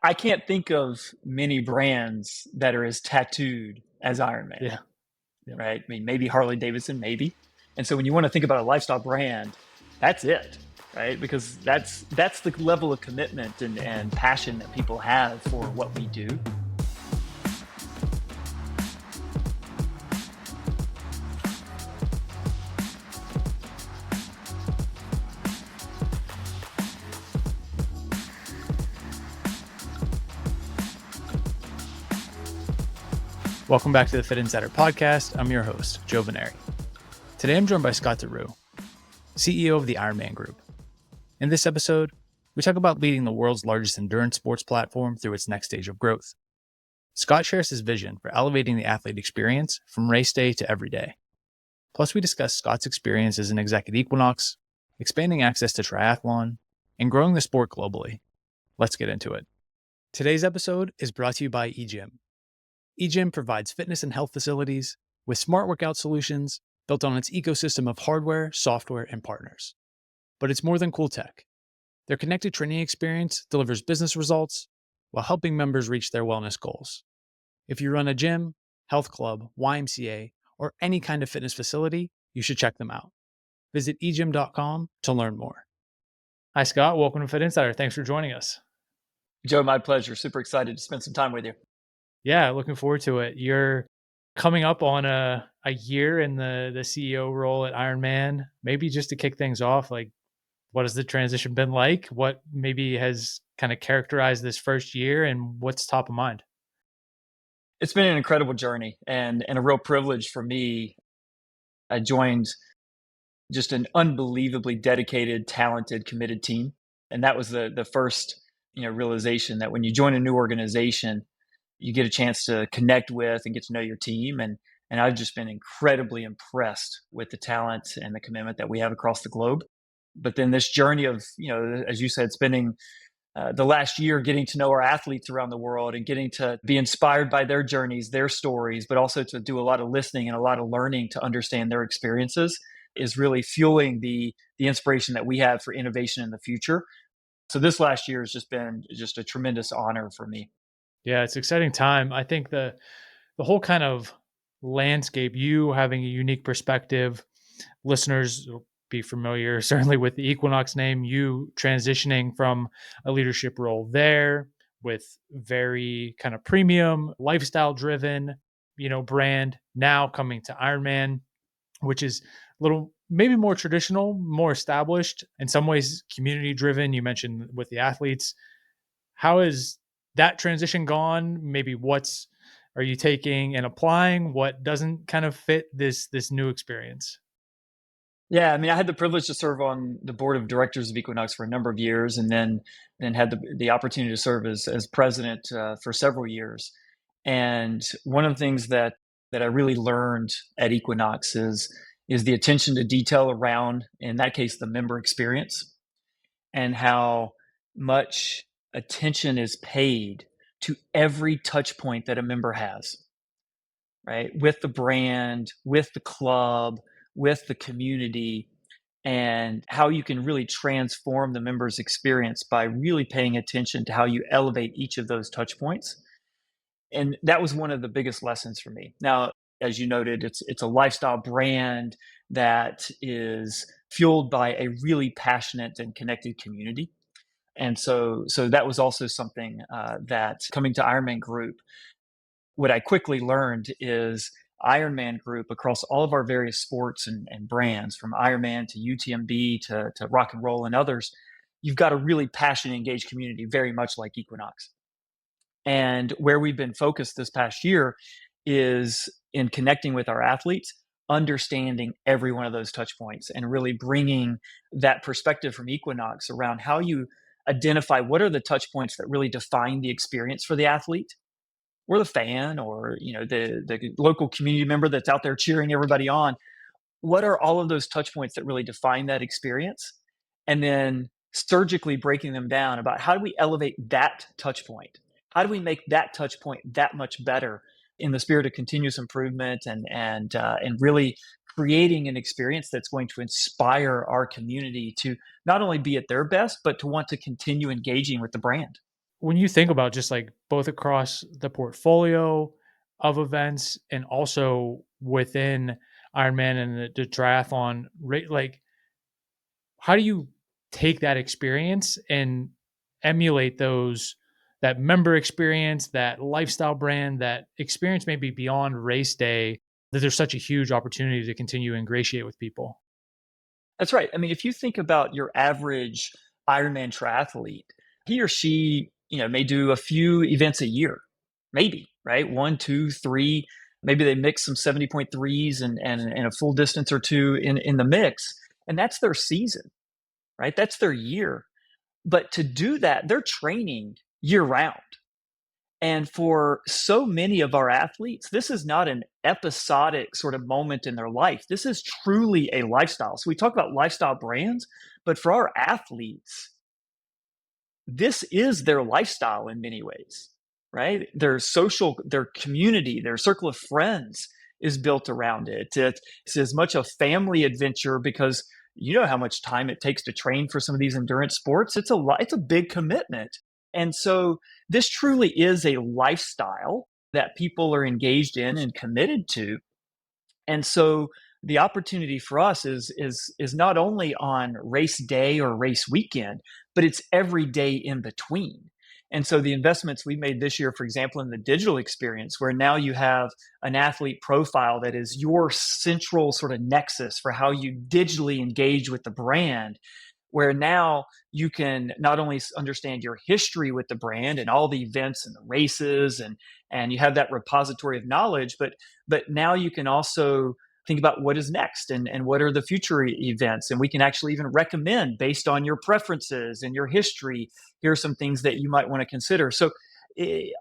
I can't think of many brands that are as tattooed as Ironman, Yeah. Yeah. right? I mean, maybe Harley Davidson, maybe. And so when you want to think about a lifestyle brand, that's it, right? Because that's the level of commitment and passion that people have for what we do. Welcome back to the Fitt Insider Podcast. I'm your host, Joe Veneri. Today I'm joined by Scott DeRue, CEO of the IRONMAN Group. In this episode, we talk about leading the world's largest endurance sports platform through its next stage of growth. Scott shares his vision for elevating the athlete experience from race day to every day. Plus, we discuss Scott's experience as an exec at Equinox, expanding access to triathlon, and growing the sport globally. Let's get into it. Today's episode is brought to you by EGYM. EGYM provides fitness and health facilities with smart workout solutions built on its ecosystem of hardware, software, and partners. But it's more than cool tech. Their connected training experience delivers business results while helping members reach their wellness goals. If you run a gym, health club, YMCA, or any kind of fitness facility, you should check them out. Visit egym.com to learn more. Hi, Scott. Welcome to Fitt Insider. Thanks for joining us. Joe, my pleasure. Super excited to spend some time with you. Yeah, looking forward to it. You're coming up on a year in the CEO role at IRONMAN. Maybe just to kick things off, like, what has the transition been like? What maybe has kind of characterized this first year, and what's top of mind? It's been an incredible journey and a real privilege for me. I joined just an unbelievably dedicated, talented, committed team. And that was the first, realization that when you join a new organization, you get a chance to connect with and get to know your team. And I've just been incredibly impressed with the talent and the commitment that we have across the globe. But then this journey of, as you said, spending the last year getting to know our athletes around the world and getting to be inspired by their journeys, their stories, but also to do a lot of listening and a lot of learning to understand their experiences is really fueling the inspiration that we have for innovation in the future. So this last year has just been just a tremendous honor for me. Yeah, it's an exciting time. I think the whole kind of landscape, you having a unique perspective, listeners will be familiar certainly with the Equinox name, you transitioning from a leadership role there with very kind of premium, lifestyle driven, brand, now coming to IRONMAN, which is a little maybe more traditional, more established, in some ways community driven. You mentioned with the athletes. How is that transition gone? Maybe what's are you taking and applying? What doesn't kind of fit this new experience? Yeah, I mean, I had the privilege to serve on the board of directors of Equinox for a number of years, and then had the opportunity to serve as president for several years. And one of the things that I really learned at Equinox is the attention to detail around, in that case, the member experience, and how much attention is paid to every touch point that a member has, right? With the brand, with the club, with the community, and how you can really transform the member's experience by really paying attention to how you elevate each of those touch points. And that was one of the biggest lessons for me. Now, as you noted, it's a lifestyle brand that is fueled by a really passionate and connected community. And so that was also something that coming to IRONMAN Group, what I quickly learned is IRONMAN Group across all of our various sports and brands, from Ironman to UTMB to rock and roll and others, you've got a really passionate, engaged community, very much like Equinox. And where we've been focused this past year is in connecting with our athletes, understanding every one of those touch points, and really bringing that perspective from Equinox around how you identify what are the touch points that really define the experience for the athlete or the fan, or the local community member that's out there cheering everybody on. What are all of those touch points that really define that experience? And then surgically breaking them down about how do we elevate that touch point? How do we make that touch point that much better in the spirit of continuous improvement and really creating an experience that's going to inspire our community to not only be at their best, but to want to continue engaging with the brand? when you think about just like both across the portfolio of events and also within Ironman and the triathlon, like how do you take that experience and emulate that member experience, that lifestyle brand, that experience maybe beyond race day, that there's such a huge opportunity to continue to ingratiate with people? That's right. I mean, if you think about your average Ironman triathlete, he or she, may do a few events a year, maybe, right? One, two, three. Maybe they mix some 70.3s and a full distance or two in the mix. And that's their season, right? That's their year. But to do that, they're training year round. And for so many of our athletes, this is not an episodic sort of moment in their life. This is truly a lifestyle. So we talk about lifestyle brands, but for our athletes, this is their lifestyle in many ways, right? Their community, their circle of friends is built around it. It's as much a family adventure because you know how much time it takes to train for some of these endurance sports. It's a big commitment. And so this truly is a lifestyle that people are engaged in and committed to. And so the opportunity for us is not only on race day or race weekend, but it's every day in between. And so the investments we made this year, for example, in the digital experience, where now you have an athlete profile that is your central sort of nexus for how you digitally engage with the brand, where now you can not only understand your history with the brand and all the events and the races and you have that repository of knowledge, but now you can also think about what is next and what are the future events, and we can actually even recommend based on your preferences and your history, here are some things that you might want to consider. So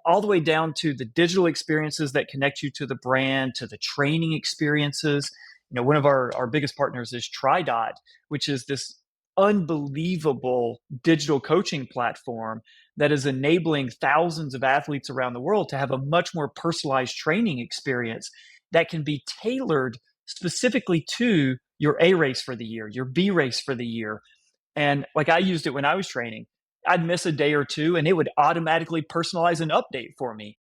all the way down to the digital experiences that connect you to the brand, to the training experiences. One of our biggest partners is TriDot, which is this unbelievable digital coaching platform that is enabling thousands of athletes around the world to have a much more personalized training experience that can be tailored specifically to your A race for the year, your B race for the year. And like I used it when I was training, I'd miss a day or two and it would automatically personalize an update for me.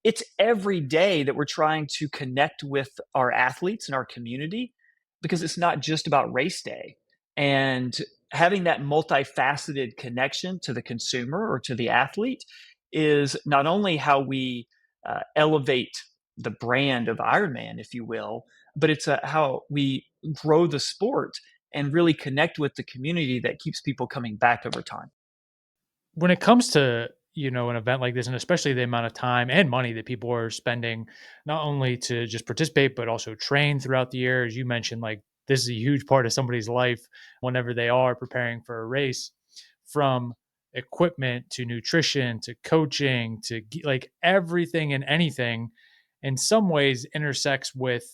It's every day that we're trying to connect with our athletes and our community, because it's not just about race day. And having that multifaceted connection to the consumer or to the athlete is not only how we elevate the brand of Ironman, if you will, but it's how we grow the sport and really connect with the community that keeps people coming back over time. When it comes to, an event like this, and especially the amount of time and money that people are spending, not only to just participate, but also train throughout the year, as you mentioned, like this is a huge part of somebody's life whenever they are preparing for a race, from equipment to nutrition to coaching to like everything and anything in some ways intersects with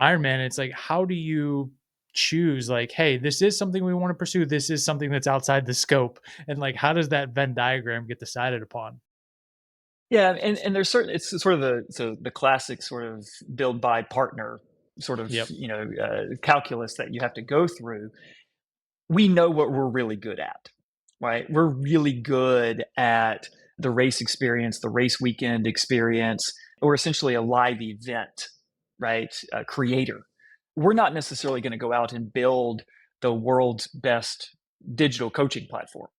Ironman. It's like, how do you choose like, hey, this is something we want to pursue, this is something that's outside the scope, and like how does that Venn diagram get decided upon? Yeah, and there's certain it's sort of the classic sort of build buy partner sort of Yep. calculus that you have to go through. We know what we're really good at, right? We're really good at the race experience, the race weekend experience, or essentially a live event, right? A creator. We're not necessarily going to go out and build the world's best digital coaching platform,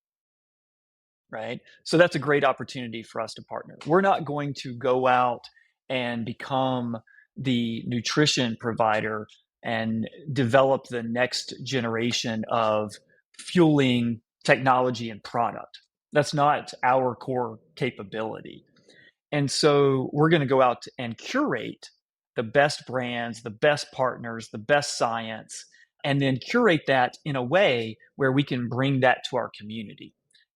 right? So that's a great opportunity for us to partner. We're not going to go out and become the nutrition provider and develop the next generation of fueling technology and product. That's not our core capability. And so we're going to go out and curate the best brands, the best partners, the best science, and then curate that in a way where we can bring that to our community.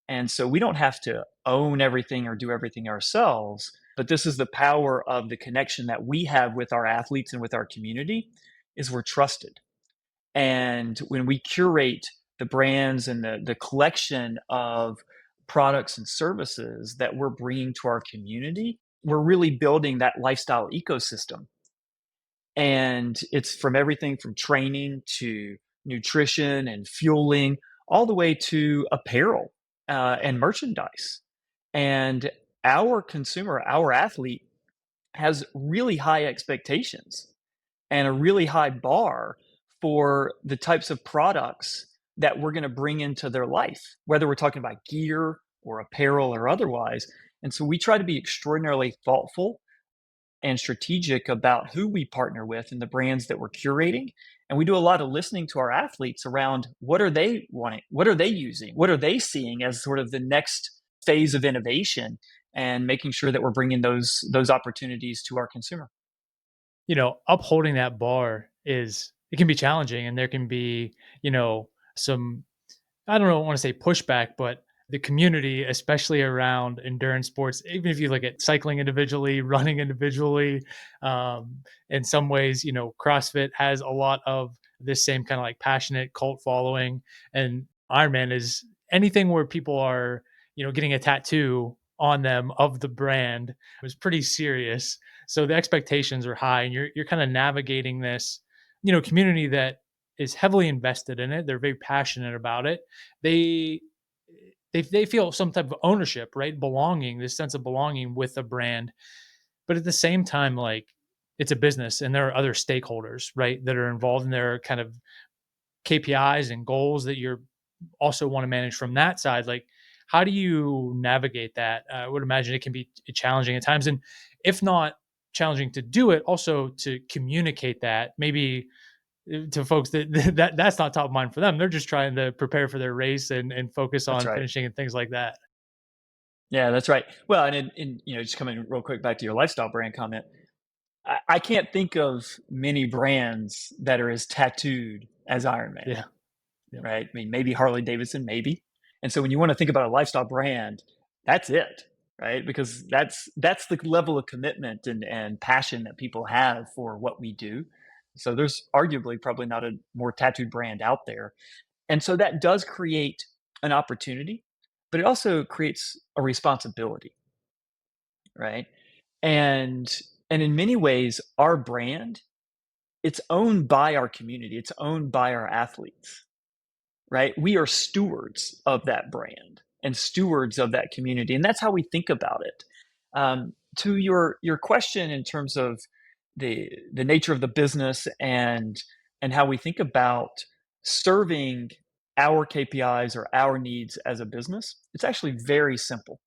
And so we don't have to own everything or do everything ourselves, but this is the power of the connection that we have with our athletes and with our community is we're trusted. And when we curate the brands and the collection of products and services that we're bringing to our community, we're really building that lifestyle ecosystem. And it's from everything from training to nutrition and fueling, all the way to apparel and merchandise. And our consumer, our athlete, has really high expectations and a really high bar for the types of products that we're going to bring into their life, whether we're talking about gear or apparel or otherwise. And so we try to be extraordinarily thoughtful and strategic about who we partner with and the brands that we're curating. And we do a lot of listening to our athletes around what are they wanting, what are they using, what are they seeing as sort of the next phase of innovation, and making sure that we're bringing those opportunities to our consumer. Upholding that bar it can be challenging, and there can be, some, I don't know, I want to say pushback, but the community, especially around endurance sports, even if you look at cycling individually, running individually, in some ways, CrossFit has a lot of this same kind of like passionate cult following. And Ironman is anything where people are, getting a tattoo on them of the brand was pretty serious. So the expectations are high, and you're kind of navigating this, community that is heavily invested in it. They're very passionate about it. They they feel some type of ownership, right? Belonging, this sense of belonging with a brand. But at the same time, like, it's a business and there are other stakeholders, right, that are involved, and there are kind of KPIs and goals that you're also want to manage from that side. Like, how do you navigate that? I would imagine it can be challenging at times. And if not challenging to do it, also to communicate that maybe to folks that's not top of mind for them. They're just trying to prepare for their race and focus That's on right. finishing and things like that. Yeah, that's right. Well, and just coming real quick back to your lifestyle brand comment, I can't think of many brands that are as tattooed as Ironman, Yeah. Yeah. right? I mean, maybe Harley Davidson, maybe. And so when you want to think about a lifestyle brand, that's it, right? Because that's the level of commitment and passion that people have for what we do. So there's arguably probably not a more tattooed brand out there. And so that does create an opportunity, but it also creates a responsibility, right? And and in many ways, our brand, it's owned by our community. It's owned by our athletes, right? We are stewards of that brand and stewards of that community, and that's how we think about it. To your question in terms of the nature of the business and how we think about serving our KPIs or our needs as a business, it's actually very simple.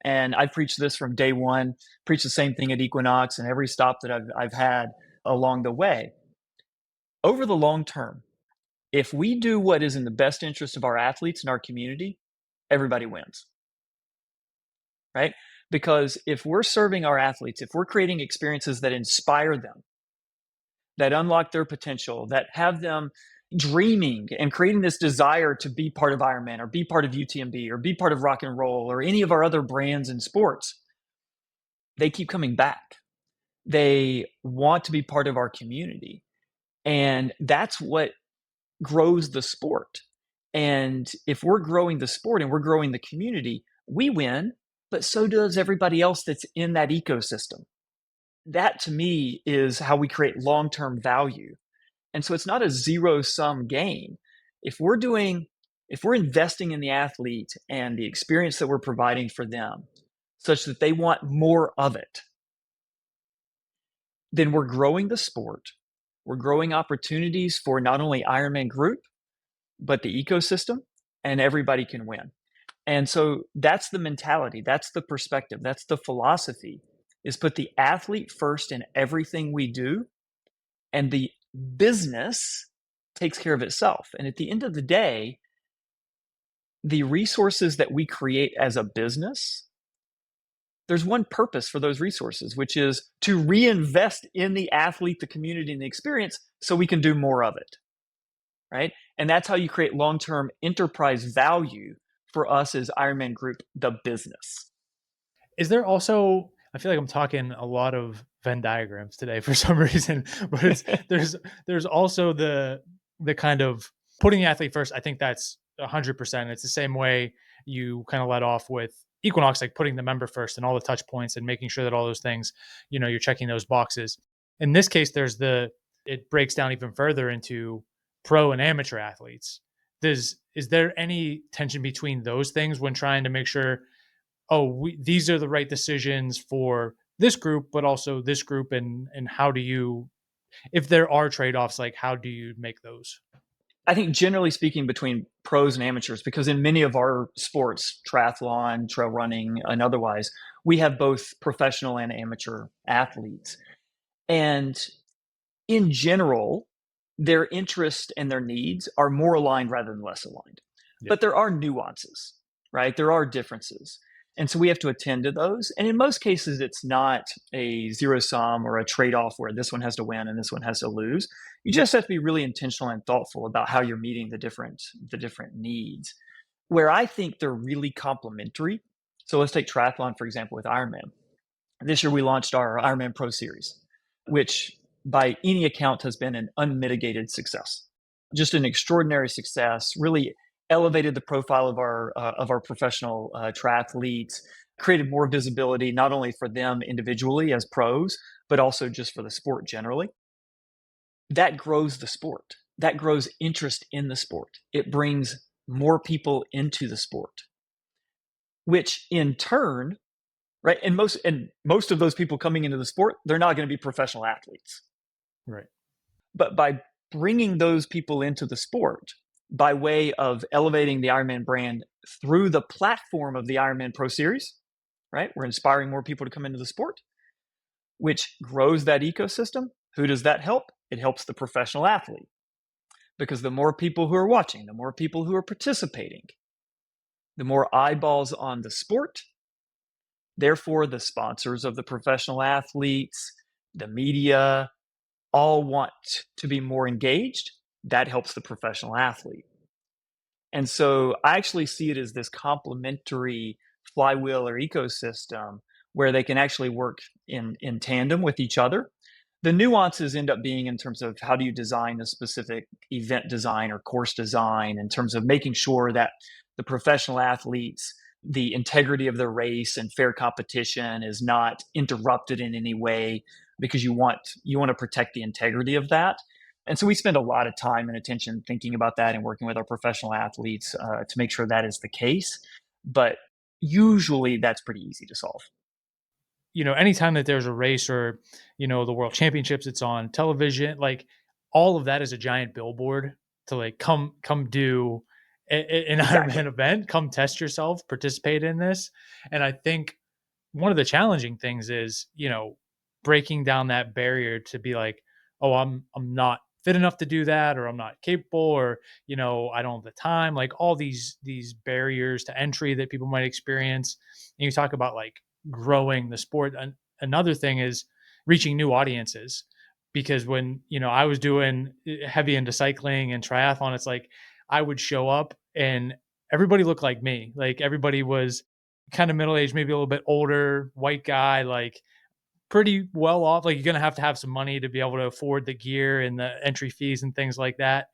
And I've preached this from day one, preached the same thing at Equinox and every stop that I've had along the way. Over the long term, if we do what is in the best interest of our athletes and our community, everybody wins, right? Because if we're serving our athletes, if we're creating experiences that inspire them, that unlock their potential, that have them dreaming and creating this desire to be part of Ironman or be part of UTMB or be part of rock and roll or any of our other brands and sports, they keep coming back. They want to be part of our community. And that's what grows the sport. And if we're growing the sport and we're growing the community, we win, but so does everybody else that's in that ecosystem. That to me is how we create long term value. And so it's not a zero sum game. If we're doing, if we're investing in the athlete and the experience that we're providing for them, such that they want more of it, then we're growing the sport. We're growing opportunities for not only Ironman Group, but the ecosystem, and everybody can win. And so that's the mentality, that's the perspective, that's the philosophy, is put the athlete first in everything we do, and the business takes care of itself. And at the end of the day, the resources that we create as a business, there's one purpose for those resources, which is to reinvest in the athlete, the community, and the experience so we can do more of it, right? And that's how you create long-term enterprise value for us as Ironman Group, the business. Is there also, I feel like I'm talking a lot of Venn diagrams today for some reason, but there's also the kind of putting the athlete first. I think that's 100%. It's the same way you kind of led off with Equinox, like putting the member first and all the touch points and making sure that all those things, you're checking those boxes. In this case, it breaks down even further into pro and amateur athletes is there any tension between those things when trying to make sure, these are the right decisions for this group, but also this group, and how do you, if there are trade-offs, like how do you make those? I think generally speaking between pros and amateurs, because in many of our sports, triathlon, trail running, and otherwise, we have both professional and amateur athletes. And in general, their interests and their needs are more aligned rather than less aligned. Yep. But there are nuances, right? There are differences. And so we have to attend to those. And in most cases, it's not a zero sum or a trade-off where this one has to win and this one has to lose. You just have to be really intentional and thoughtful about how you're meeting the different needs. Where I think they're really complementary. So let's take triathlon, for example, with Ironman. This year we launched our Ironman Pro Series, which by any account has been an unmitigated success. Just an extraordinary success, really elevated the profile of our professional triathletes, created more visibility, not only for them individually as pros, but also just for the sport generally. That grows the sport. That grows interest in the sport. It brings more people into the sport, which in turn, right, and most of those people coming into the sport, they're not going to be professional athletes. Right. But by bringing those people into the sport, by way of elevating the Ironman brand through the platform of the Ironman Pro Series, right? We're inspiring more people to come into the sport, which grows that ecosystem. Who does that help? It helps the professional athlete, because the more people who are watching, the more people who are participating, the more eyeballs on the sport. Therefore, the sponsors of the professional athletes, the media, all want to be more engaged. That helps the professional athlete. And so I actually see it as this complementary flywheel or ecosystem where they can actually work in tandem with each other. The nuances end up being in terms of how do you design a specific event design or course design, in terms of making sure that the professional athletes, the integrity of their race and fair competition is not interrupted in any way, because you want to protect the integrity of that. And so we spend a lot of time and attention thinking about that and working with our professional athletes to make sure that is the case. But usually that's pretty easy to solve. Anytime that there's a race or, the world championships, it's on television, like all of that is a giant billboard to like, come do an Exactly. Ironman event, come test yourself, participate in this. And I think one of the challenging things is, breaking down that barrier to be like, oh, I'm not fit enough to do that, or I'm not capable, or, I don't have the time, like all these barriers to entry that people might experience. And you talk about like growing the sport. Another thing is reaching new audiences, because when, I was doing heavy into cycling and triathlon, it's like I would show up and everybody looked like me. Like everybody was kind of middle-aged, maybe a little bit older, white guy, like pretty well off. Like you're going to have some money to be able to afford the gear and the entry fees and things like that.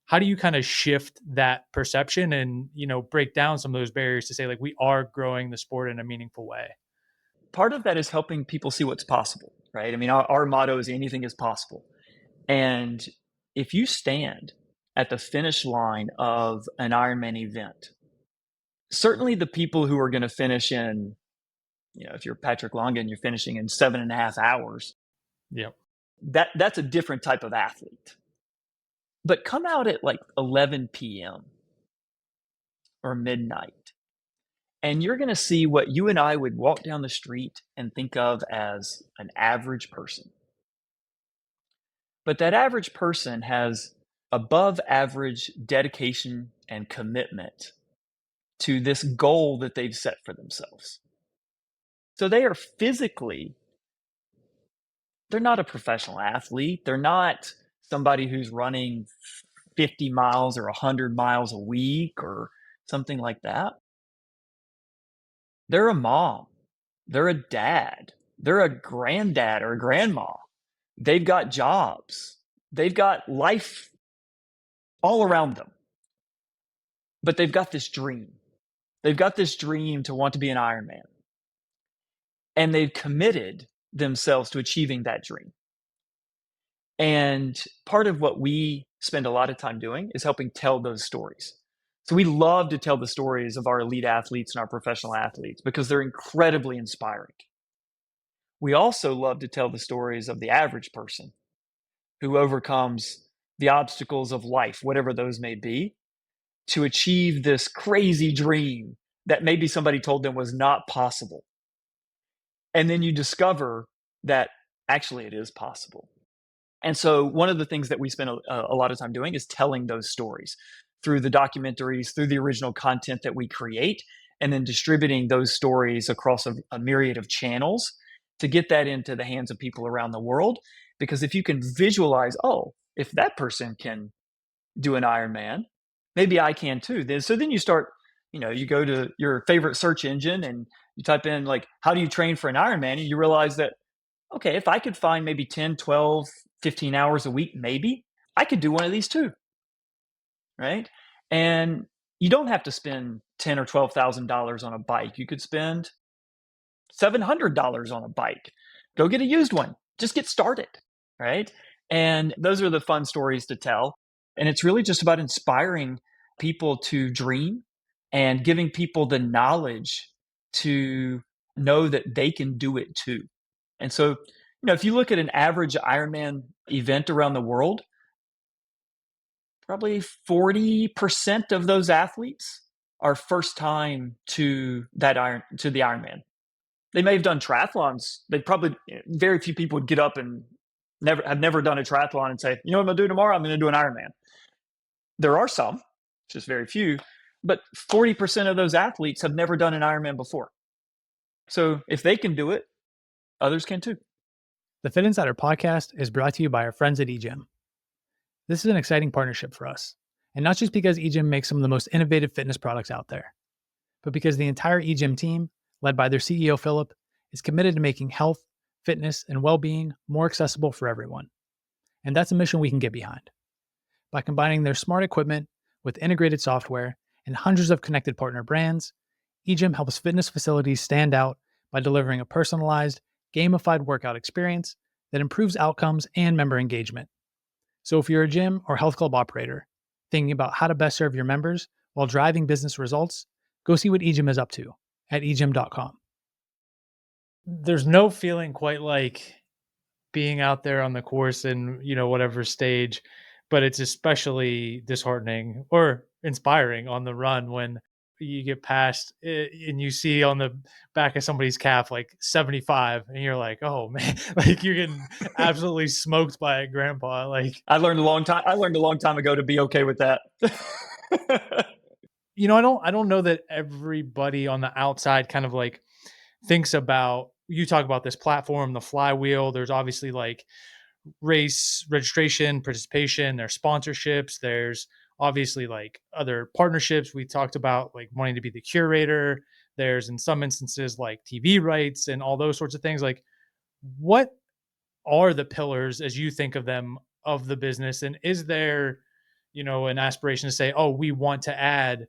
How do you kind of shift that perception and, break down some of those barriers to say like, we are growing the sport in a meaningful way? Part of that is helping people see what's possible, right? I mean, our motto is anything is possible. And if you stand at the finish line of an Ironman event, certainly the people who are going to finish in, if you're Patrick Longan, you're finishing in 7.5 hours. Yep. That's a different type of athlete. But come out at like 11 p.m. or midnight, and you're going to see what you and I would walk down the street and think of as an average person. But that average person has above average dedication and commitment to this goal that they've set for themselves. So they are physically, they're not a professional athlete. They're not somebody who's running 50 miles or 100 miles a week or something like that. They're a mom. They're a dad. They're a granddad or a grandma. They've got jobs. They've got life all around them. But they've got this dream. They've got this dream to want to be an Ironman. And they've committed themselves to achieving that dream. And part of what we spend a lot of time doing is helping tell those stories. So we love to tell the stories of our elite athletes and our professional athletes because they're incredibly inspiring. We also love to tell the stories of the average person who overcomes the obstacles of life, whatever those may be, to achieve this crazy dream that maybe somebody told them was not possible. And then you discover that actually it is possible. And so one of the things that we spend a lot of time doing is telling those stories through the documentaries, through the original content that we create, and then distributing those stories across a myriad of channels to get that into the hands of people around the world. Because if you can visualize, oh, if that person can do an Ironman, maybe I can too. Then you start, you go to your favorite search engine and you type in like, how do you train for an Ironman? And you realize that, okay, if I could find maybe 10, 12, 15 hours a week, maybe I could do one of these too. Right. And you don't have to spend ten or $12,000 on a bike. You could spend $700 on a bike. Go get a used one. Just get started. Right. And those are the fun stories to tell. And it's really just about inspiring people to dream and giving people the knowledge to know that they can do it too. And so, if you look at an average Ironman event around the world, probably 40% of those athletes are first time to the Ironman. They may have done triathlons. Very few people would get up and have never done a triathlon and say, you know what I'm gonna do tomorrow? I'm gonna do an Ironman. There are some, just very few, but 40% of those athletes have never done an Ironman before. So if they can do it, others can too. The Fitt Insider Podcast is brought to you by our friends at EGYM. This is an exciting partnership for us, and not just because EGYM makes some of the most innovative fitness products out there, but because the entire EGYM team, led by their CEO Philip, is committed to making health, fitness, and well-being more accessible for everyone. And that's a mission we can get behind. By combining their smart equipment with integrated software and hundreds of connected partner brands, EGYM helps fitness facilities stand out by delivering a personalized, gamified workout experience that improves outcomes and member engagement. So if you're a gym or health club operator thinking about how to best serve your members while driving business results, go see what EGYM is up to at egym.com. There's no feeling quite like being out there on the course in, whatever stage, but it's especially disheartening or inspiring on the run when you get past it and you see on the back of somebody's calf like 75 and you're like, oh man, like you're getting absolutely smoked by a grandpa. Like I learned a long time ago to be okay with that. I don't know that everybody on the outside kind of like thinks about, you talk about this platform, the flywheel. There's obviously like race registration, participation, there's sponsorships, there's obviously like other partnerships. We talked about like wanting to be the curator. There's in some instances like TV rights and all those sorts of things. Like, what are the pillars as you think of them of the business? And is there, an aspiration to say, oh, we want to add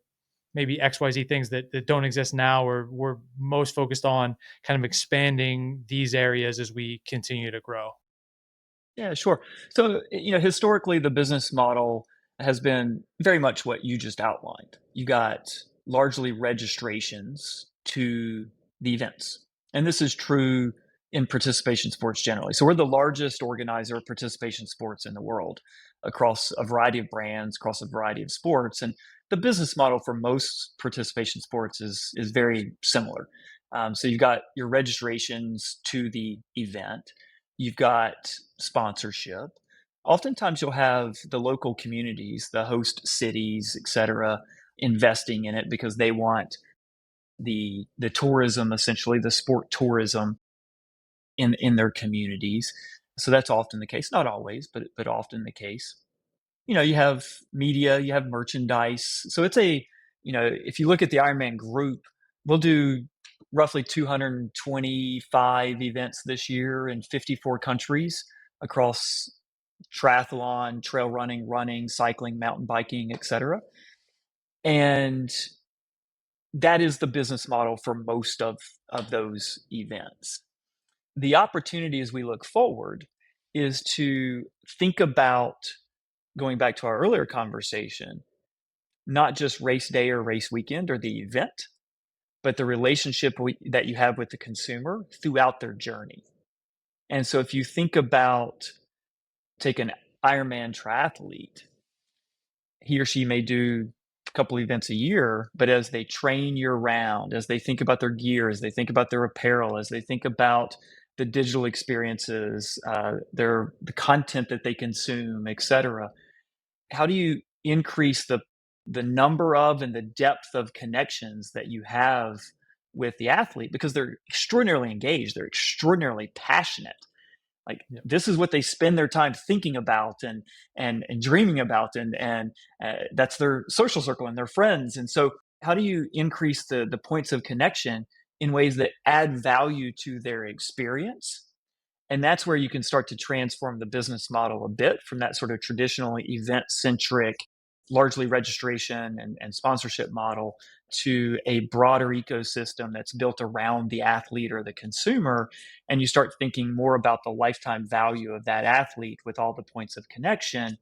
maybe XYZ things that don't exist now, or we're most focused on kind of expanding these areas as we continue to grow? Yeah, sure. So, historically, the business model has been very much what you just outlined. You got largely registrations to the events. And this is true in participation sports generally. So, we're the largest organizer of participation sports in the world across a variety of brands, across a variety of sports. And the business model for most participation sports is very similar. So, you've got your registrations to the event. You've got sponsorship. Oftentimes you'll have the local communities, the host cities, et cetera, investing in it because they want the tourism, essentially the sport tourism in their communities. So that's often the case, not always, but often the case. You have media, you have merchandise. So it's if you look at the Ironman Group, we'll do roughly 225 events this year in 54 countries across triathlon, trail running, cycling, mountain biking, et cetera. And that is the business model for most of those events. The opportunity as we look forward is to think about, going back to our earlier conversation, not just race day or race weekend or the event, but the relationship that you have with the consumer throughout their journey. And so if you think about, take an Ironman triathlete, he or she may do a couple events a year, but as they train year round, as they think about their gear, as they think about their apparel, as they think about the digital experiences, the content that they consume, etc., how do you increase the number of and the depth of connections that you have with the athlete, because they're extraordinarily engaged, they're extraordinarily passionate. Like, Yep. this is what they spend their time thinking about and dreaming about, and that's their social circle and their friends. And so how do you increase the points of connection in ways that add value to their experience? And that's where you can start to transform the business model a bit from that sort of traditional event centric, largely registration and sponsorship model, to a broader ecosystem that's built around the athlete or the consumer. And you start thinking more about the lifetime value of that athlete with all the points of connection,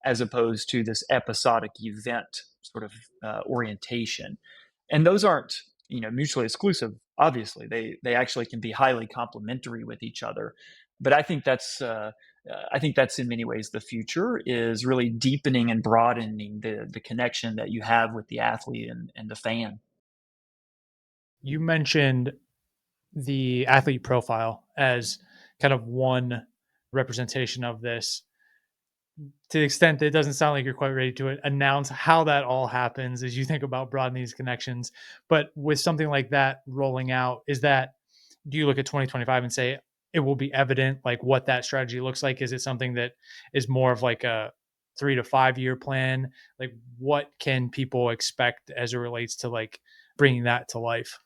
as opposed to this episodic event sort of orientation. And those aren't, mutually exclusive. Obviously, they actually can be highly complementary with each other. But I think that's in many ways the future, is really deepening and broadening the connection that you have with the athlete and the fan. You mentioned the athlete profile as kind of one representation of this. To the extent that it doesn't sound like you're quite ready to announce how that all happens as you think about broadening these connections. But with something like that rolling out, do you look at 2025 and say it will be evident like what that strategy looks like? Is it something that is more of like a 3 to 5 year plan? Like, what can people expect as it relates to like bringing that to life?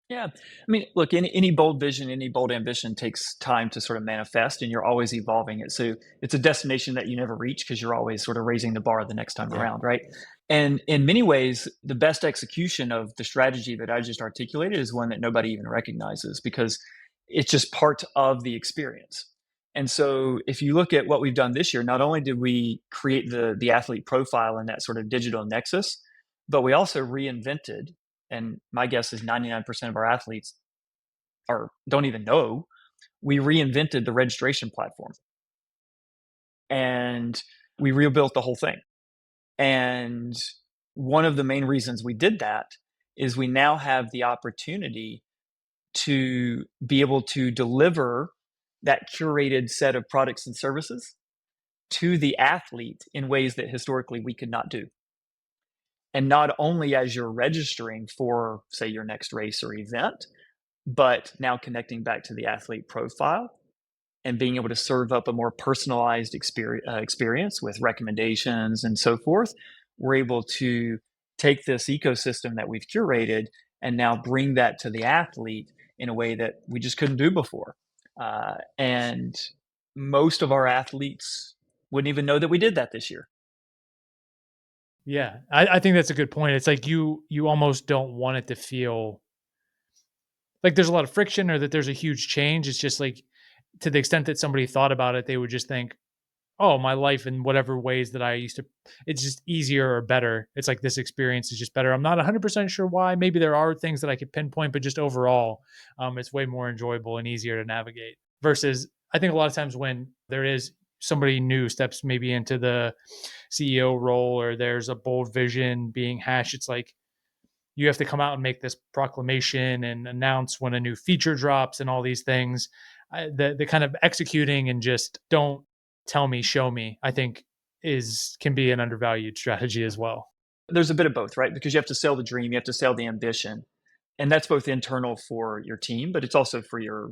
Yeah. I mean, look, any bold vision, any bold ambition takes time to sort of manifest, and you're always evolving it. So it's a destination that you never reach, because you're always sort of raising the bar the next time Yeah. around, right? And in many ways, the best execution of the strategy that I just articulated is one that nobody even recognizes, because it's just part of the experience. And so if you look at what we've done this year, not only did we create the athlete profile in that sort of digital nexus, but we also reinvented, and my guess is 99% of our athletes don't even know, we reinvented the registration platform, and we rebuilt the whole thing. And one of the main reasons we did that is we now have the opportunity to be able to deliver that curated set of products and services to the athlete in ways that historically we could not do. And not only as you're registering for, say, your next race or event, but now connecting back to the athlete profile and being able to serve up a more personalized experience with recommendations and so forth. We're able to take this ecosystem that we've curated and now bring that to the athlete in a way that we just couldn't do before. And most of our athletes wouldn't even know that we did that this year. Yeah, I think that's a good point. It's like you almost don't want it to feel like there's a lot of friction or that there's a huge change. It's just like, to the extent that somebody thought about it, they would just think, oh, my life in whatever ways that I used to, it's just easier or better. It's like this experience is just better. I'm not 100% sure why. Maybe there are things that I could pinpoint, but just overall, it's way more enjoyable and easier to navigate. Versus, I think a lot of times when there is somebody new steps maybe into the CEO role, or there's a bold vision being hashed, it's like you have to come out and make this proclamation and announce when a new feature drops and all these things. The kind of executing and just don't tell me, show me, I think can be an undervalued strategy as well. There's a bit of both, right? Because you have to sell the dream, you have to sell the ambition. And that's both internal for your team, but it's also for your,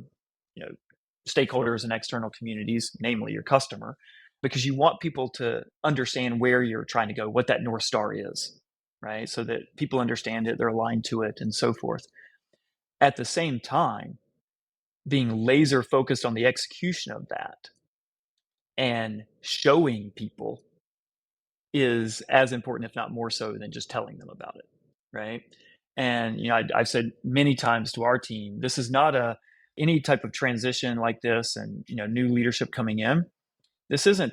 stakeholders and external communities, namely your customer, because you want people to understand where you're trying to go, what that North Star is, right? So that people understand it, they're aligned to it, and so forth. At the same time, being laser focused on the execution of that and showing people is as important, if not more so, than just telling them about it, right? And I've said many times to our team, this is not any type of transition like this, and new leadership coming in. This isn't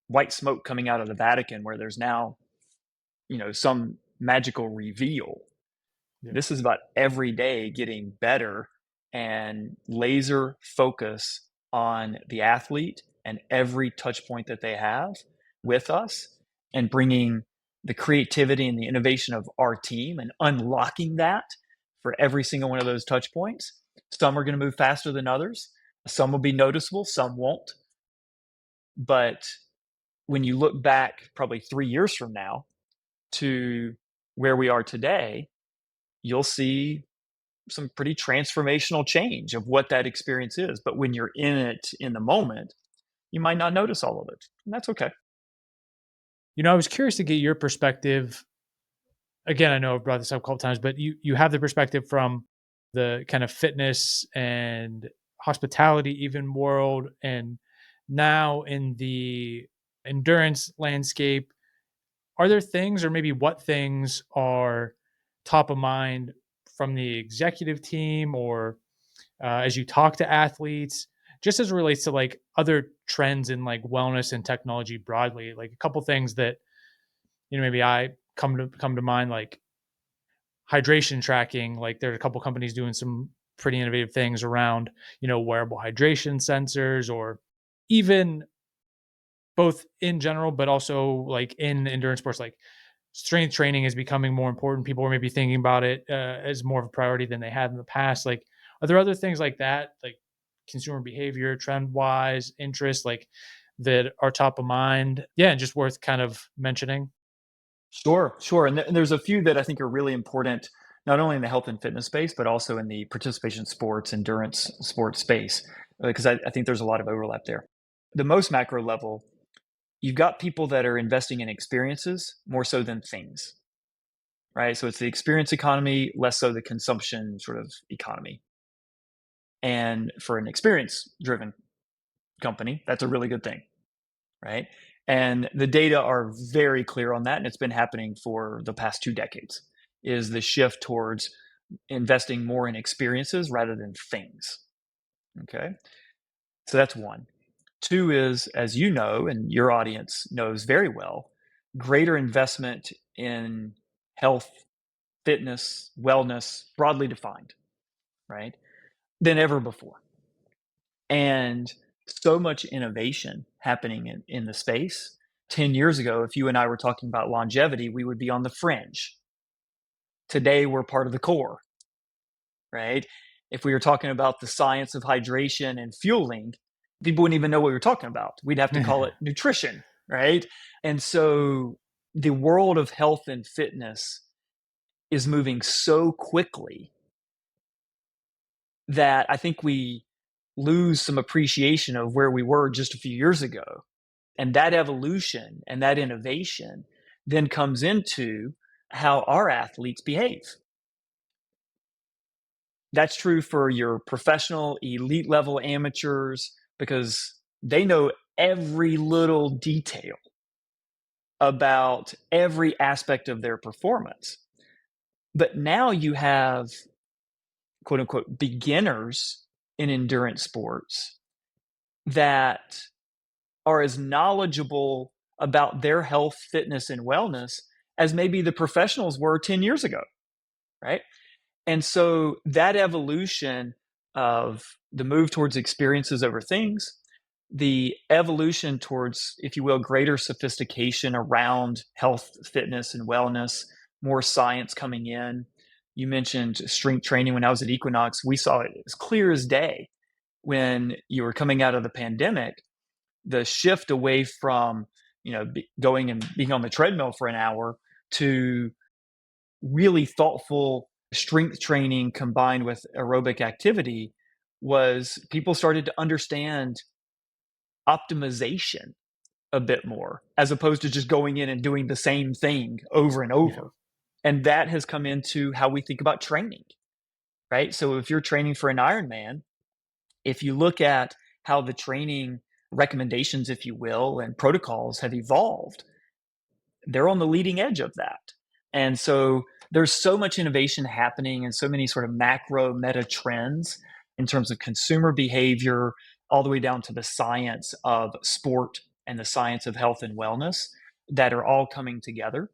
white smoke coming out of the Vatican where there's now some magical reveal. Yeah. This is about every day getting better and laser focus on the athlete and every touch point that they have with us, and bringing the creativity and the innovation of our team and unlocking that for every single one of those touch points. Some are going to move faster than others. Some will be noticeable, some won't. But when you look back probably 3 years from now to where we are today, you'll see some pretty transformational change of what that experience is. But when you're in it in the moment, you might not notice all of it. And that's okay. I was curious to get your perspective. Again, I know I've brought this up a couple times, but you have the perspective from the kind of fitness and hospitality even world, and now in the endurance landscape. Are there things, or maybe what things are top of mind from the executive team, or as you talk to athletes, just as it relates to like other trends in like wellness and technology broadly? Like a couple things that maybe I come to mind, like hydration tracking. Like there are a couple companies doing some pretty innovative things around wearable hydration sensors, or even both in general, but also like in endurance sports, like strength training is becoming more important. People are maybe thinking about it as more of a priority than they had in the past. Like, are there other things like that, like consumer behavior, trend wise, interest, like that are top of mind? Yeah, and just worth kind of mentioning. Sure. And there's a few that I think are really important, not only in the health and fitness space, but also in the participation sports, endurance sports space, because I think there's a lot of overlap there. The most macro level, you've got people that are investing in experiences more so than things, right? So it's the experience economy, less so the consumption sort of economy. And for an experience driven company, that's a really good thing, right? And the data are very clear on that. And it's been happening for the past 2 decades, is the shift towards investing more in experiences rather than things. Okay. So that's one. Two is, as you know, and your audience knows very well, greater investment in health, fitness, wellness, broadly defined, right, than ever before. And so much innovation happening in the space. 10 years ago, if you and I were talking about longevity, we would be on the fringe. Today, we're part of the core, right? If we were talking about the science of hydration and fueling, people wouldn't even know what we were talking about. We'd have to call it nutrition, right? And so the world of health and fitness is moving so quickly that I think we lose some appreciation of where we were just a few years ago. And that evolution and that innovation then comes into how our athletes behave. That's true for your professional, elite level amateurs, because they know every little detail about every aspect of their performance. But now you have, quote unquote, beginners in endurance sports that are as knowledgeable about their health, fitness, and wellness as maybe the professionals were 10 years ago, right? And so that evolution of the move towards experiences over things, the evolution towards, if you will, greater sophistication around health, fitness, and wellness, more science coming in. You mentioned strength training. When I was at Equinox, we saw it as clear as day when you were coming out of the pandemic, the shift away from, going and being on the treadmill for an hour to really thoughtful strength training combined with aerobic activity was people started to understand optimization a bit more, as opposed to just going in and doing the same thing over and over. Yeah. And that has come into how we think about training, right? So if you're training for an Ironman, if you look at how the training recommendations, if you will, and protocols have evolved, they're on the leading edge of that. And so there's so much innovation happening and so many sort of macro meta trends in terms of consumer behavior, all the way down to the science of sport and the science of health and wellness, that are all coming together.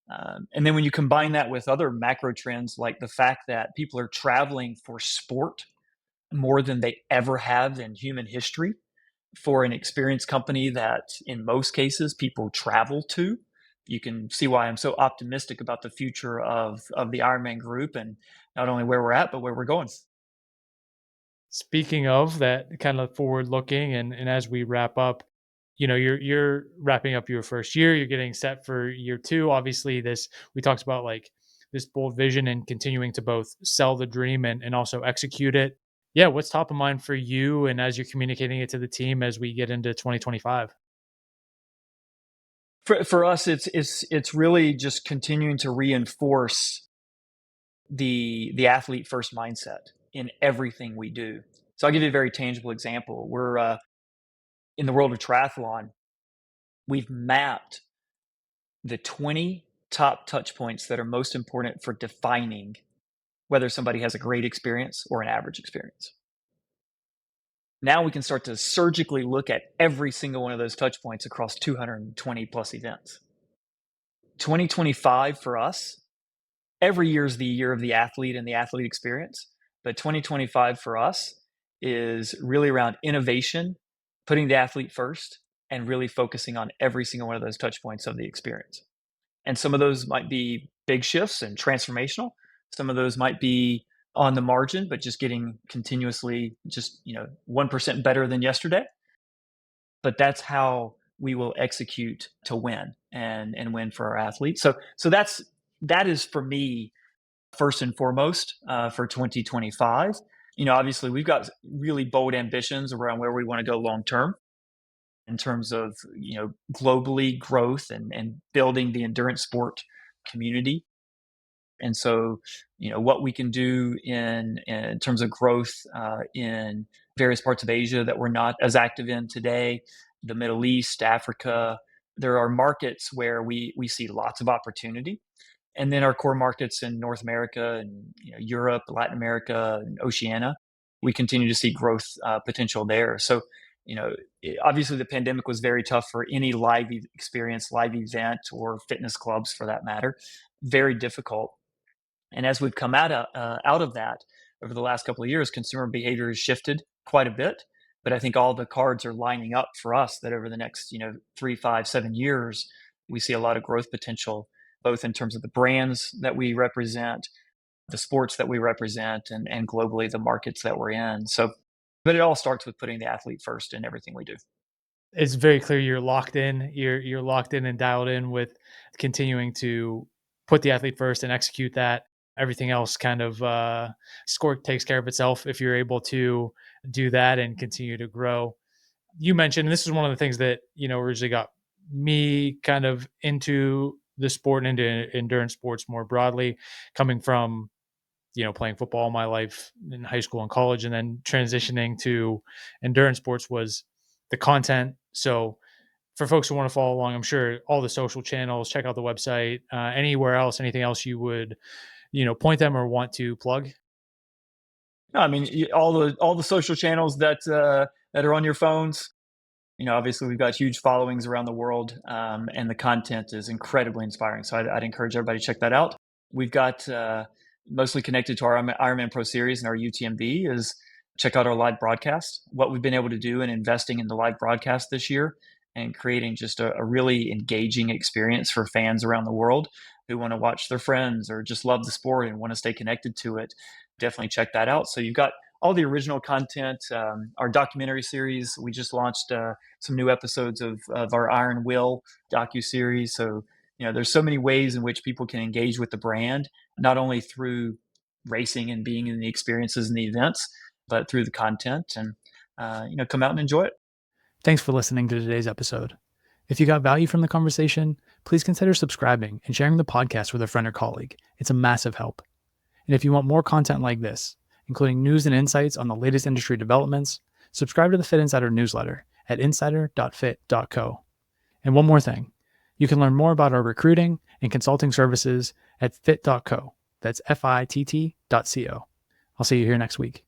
And then when you combine that with other macro trends, like the fact that people are traveling for sport more than they ever have in human history, for an experience company that in most cases people travel to, you can see why I'm so optimistic about the future of the Ironman Group, and not only where we're at, but where we're going. Speaking of that kind of forward looking, and as we wrap up, you're wrapping up your first year, you're getting set for year two. Obviously, this we talked about like this bold vision and continuing to both sell the dream and also execute it. Yeah, what's top of mind for you and as you're communicating it to the team as we get into 2025? For us, it's really just continuing to reinforce the athlete first mindset in everything we do. So I'll give you a very tangible example. We're in the world of triathlon, we've mapped the 20 top touch points that are most important for defining whether somebody has a great experience or an average experience. Now we can start to surgically look at every single one of those touch points across 220 plus events. 2025 for us, every year is the year of the athlete and the athlete experience, but 2025 for us is really around innovation, putting the athlete first, and really focusing on every single one of those touch points of the experience. And some of those might be big shifts and transformational. Some of those might be on the margin, but just getting continuously just 1% better than yesterday. But that's how we will execute to win and win for our athletes. So that is for me first and foremost for 2025. Obviously we've got really bold ambitions around where we want to go long term in terms of globally growth and building the endurance sport community. And so what we can do in terms of growth in various parts of Asia that we're not as active in today, the Middle East, Africa, there are markets where we see lots of opportunity. And then our core markets in North America and Europe, Latin America, and Oceania, we continue to see growth potential there. So, obviously the pandemic was very tough for any live experience, live event, or fitness clubs for that matter. Very difficult. And as we've come out of that over the last couple of years, consumer behavior has shifted quite a bit. But I think all the cards are lining up for us that over the next 3, 5, 7 years, we see a lot of growth potential, both in terms of the brands that we represent, the sports that we represent, and globally the markets that we're in. So, but it all starts with putting the athlete first in everything we do. It's very clear you're locked in. You're locked in and dialed in with continuing to put the athlete first and execute that. Everything else kind of score takes care of itself if you're able to do that and continue to grow. You mentioned, and this is one of the things that originally got me kind of into the sport and into endurance sports more broadly, coming from playing football all my life in high school and college, and then transitioning to endurance sports was the content. So for folks who want to follow along, I'm sure all the social channels, check out the website, anywhere else, anything else you would, point them or want to plug. No, I mean, all the social channels that are on your phones. Obviously we've got huge followings around the world, and the content is incredibly inspiring. So I'd encourage everybody to check that out. We've got mostly connected to our Ironman Pro Series and our UTMB is check out our live broadcast. What we've been able to do in investing in the live broadcast this year and creating just a really engaging experience for fans around the world who want to watch their friends or just love the sport and want to stay connected to it. Definitely check that out. So you've got all the original content, our documentary series. We just launched some new episodes of our Iron Will docuseries. So, there's so many ways in which people can engage with the brand, not only through racing and being in the experiences and the events, but through the content and, come out and enjoy it. Thanks for listening to today's episode. If you got value from the conversation, please consider subscribing and sharing the podcast with a friend or colleague. It's a massive help. And if you want more content like this, including news and insights on the latest industry developments, subscribe to the Fitt Insider newsletter at insider.fit.co. And one more thing, you can learn more about our recruiting and consulting services at fit.co. That's FITT.co. I'll see you here next week.